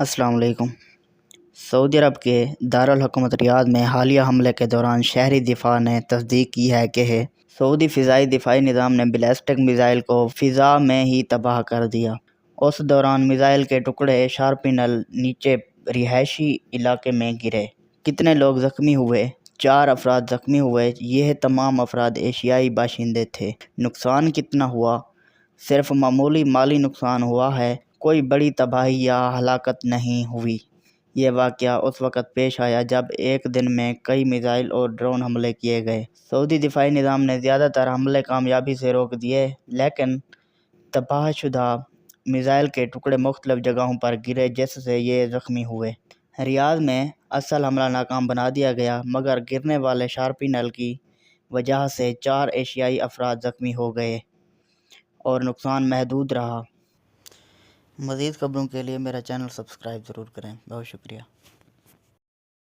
السلام علیکم۔ سعودی عرب کے دارالحکومت ریاض میں حالیہ حملے کے دوران شہری دفاع نے تصدیق کی ہے کہ سعودی فضائی دفاعی نظام نے بیلسٹک میزائل کو فضا میں ہی تباہ کر دیا۔ اس دوران میزائل کے ٹکڑے شارپنل نیچے رہائشی علاقے میں گرے۔ کتنے لوگ زخمی ہوئے؟ 4 افراد زخمی ہوئے۔ یہ تمام افراد ایشیائی باشندے تھے۔ نقصان کتنا ہوا؟ صرف معمولی مالی نقصان ہوا ہے، کوئی بڑی تباہی یا ہلاکت نہیں ہوئی۔ یہ واقعہ اس وقت پیش آیا جب ایک دن میں کئی میزائل اور ڈرون حملے کیے گئے۔ سعودی دفاعی نظام نے زیادہ تر حملے کامیابی سے روک دیے، لیکن تباہ شدہ میزائل کے ٹکڑے مختلف جگہوں پر گرے جس سے یہ زخمی ہوئے۔ ریاض میں اصل حملہ ناکام بنا دیا گیا، مگر گرنے والے شارپنل کی وجہ سے 4 ایشیائی افراد زخمی ہو گئے اور نقصان محدود رہا۔ مزید خبروں کے لیے میرا چینل سبسکرائب ضرور کریں۔ بہت شکریہ۔